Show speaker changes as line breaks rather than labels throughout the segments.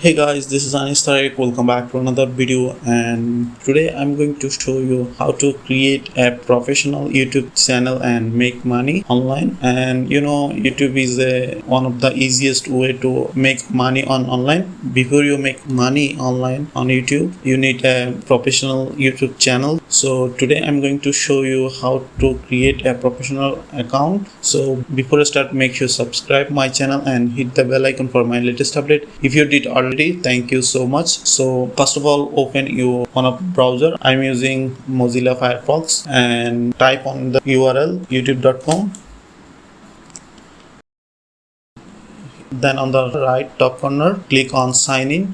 Hey guys, this is Anis Tariq. Welcome back to another video, and today I'm going to show you how to create a professional YouTube channel and make money online. And YouTube is one of the easiest way to make money on online. Before you make money online on YouTube, you need a professional YouTube channel. So today I'm going to show you how to create a professional account. So before I start, make sure subscribe my channel and hit the bell icon for my latest update. If you did already, thank you so much. So first of all, open your one of browser. I'm using Mozilla Firefox and type on the URL youtube.com. Then on the right top corner, click on sign in.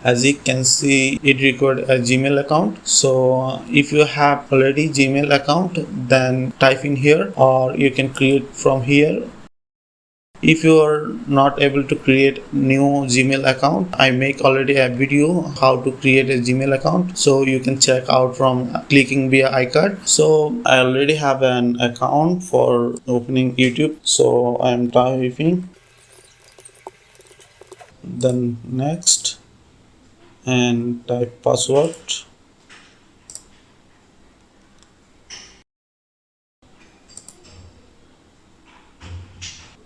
As you can see, it required a Gmail account. So if you have already Gmail account, then type in here, or you can create from here. If you are not able to create new Gmail account, I make already a video how to create a Gmail account, so you can check out from clicking via iCard. So I already have an account for opening YouTube, so I'm typing, then next, and type password.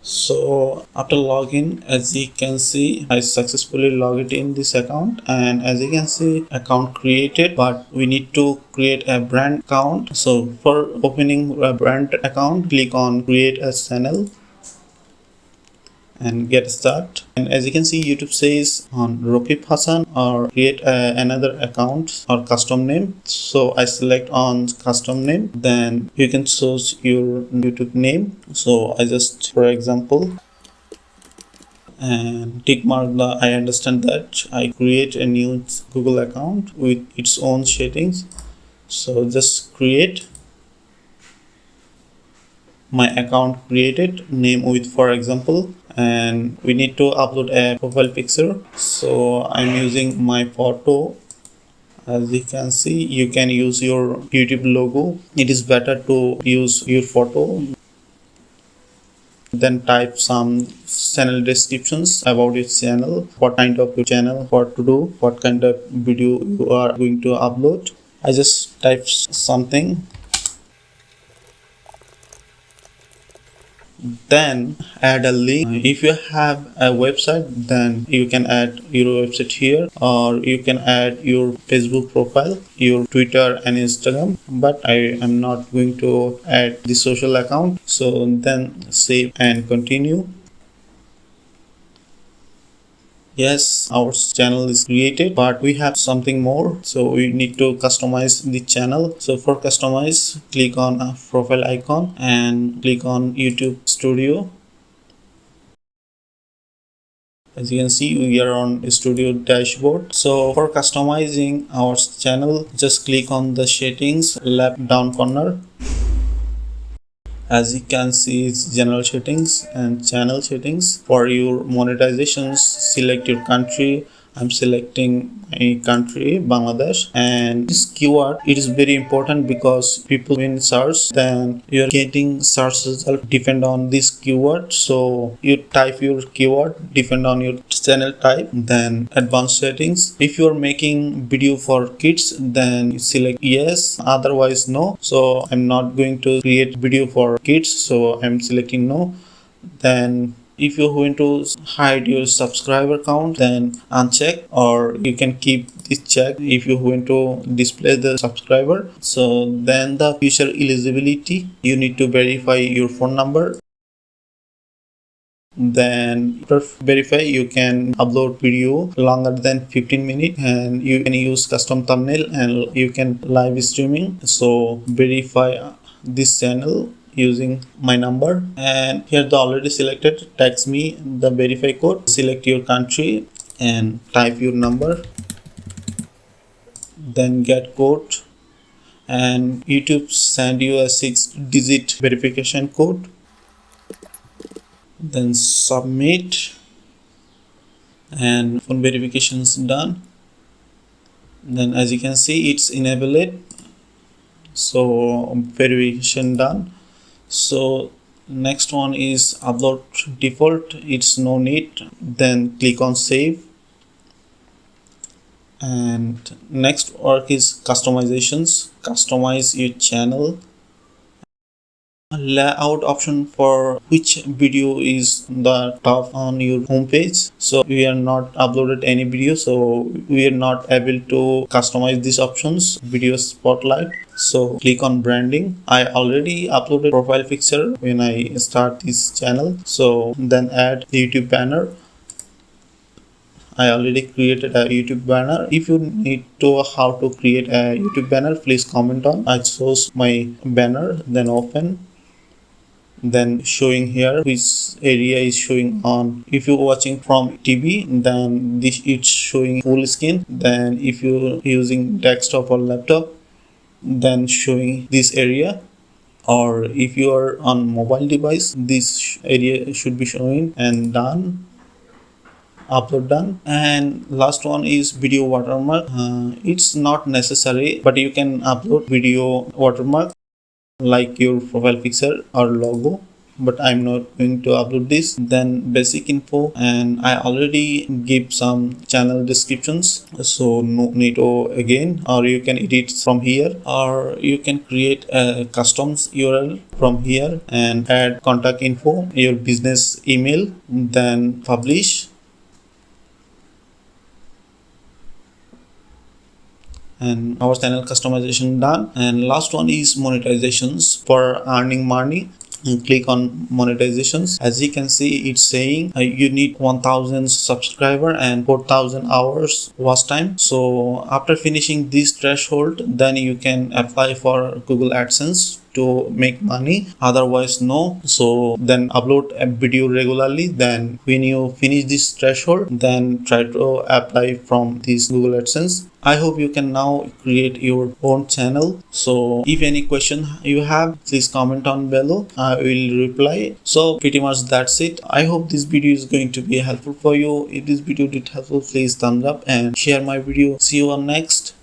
So after login, as you can see, I successfully logged in this account, and as you can see, account created, but we need to create a brand account. So for opening a brand account, click on create a channel and get start. And as you can see, YouTube says on Rokib Hassan or create another account or custom name. So I select on custom name, then you can choose your YouTube name. So I just, for example, and tick mark the I understand that I create a new Google account with its own settings. So just create my account, created name with, for example, and we need to upload a profile picture. So I'm using my photo. As you can see, you can use your YouTube logo. It is better to use your photo. Then type some channel descriptions about your channel, what kind of your channel, what to do, what kind of video you are going to upload. I just type something, then add a link. If you have a website, then you can add your website here, or you can add your Facebook profile, your Twitter and Instagram, but I am not going to add the social account. So then save and continue. Yes, our channel is created, but we have something more, so we need to customize the channel. So for customize, click on a profile icon and click on YouTube Studio. As you can see, we are on studio dashboard. So for customizing our channel, just click on the settings left down corner. As you can see, it's general settings and channel settings. For your monetizations, select your country. I'm selecting my country, Bangladesh, and this keyword, it is very important because people when search, then you're getting search result depend on this keyword. So you type your keyword depend on your channel type. Then advanced settings, if you're making video for kids, then you select yes, otherwise no. So I'm not going to create video for kids, so I'm selecting no. Then if you're going to hide your subscriber count, then uncheck, or you can keep this check if you're going to display the subscriber. So then the future eligibility, you need to verify your phone number. Then after verify, you can upload video longer than 15 minutes, and you can use custom thumbnail, and you can live streaming. So verify this channel using my number, and here the already selected, text me the verify code, select your country and type your number, then get code, and YouTube send you a 6-digit verification code, then submit, and phone verification is done. Then as you can see, it's enabled, so verification done. So Next one is upload default, it's no need. Then click on save. And next work is customizations. Customize your channel. Layout option for which video is the top on your homepage. So we are not uploaded any video, so we are not able to customize these options. Video spotlight, so click on branding. I already uploaded profile picture when I start this channel, so then add YouTube banner. I already created a YouTube banner. If you need to how to create a YouTube banner, please comment on. I chose my banner, then open. Then showing here which area is showing on. If you're watching from TV, then this it's showing full screen. Then if you're using desktop or laptop, then showing this area. Or if you are on mobile device, this area should be showing. And done, upload done. And last one is video watermark. It's not necessary, but you can upload video watermark like your profile picture or logo, but I'm not going to upload this. Then basic info, and I already give some channel descriptions, so no need to again. Or you can edit from here, or you can create a custom URL from here and add contact info, your business email, then publish. And our channel customization done. And last one is monetizations for earning money. And click on monetizations. As you can see, it's saying you need 1000 subscriber and 4000 hours watch time. So after finishing this threshold, then you can apply for Google AdSense to make money, otherwise no. So then upload a video regularly. Then when you finish this threshold, then try to apply from this Google AdSense. I hope you can now create your own channel. So if any question you have, please comment on below. I will reply. So pretty much that's it. I hope this video is going to be helpful for you. If this video did helpful, please thumbs up and share my video. See you on next.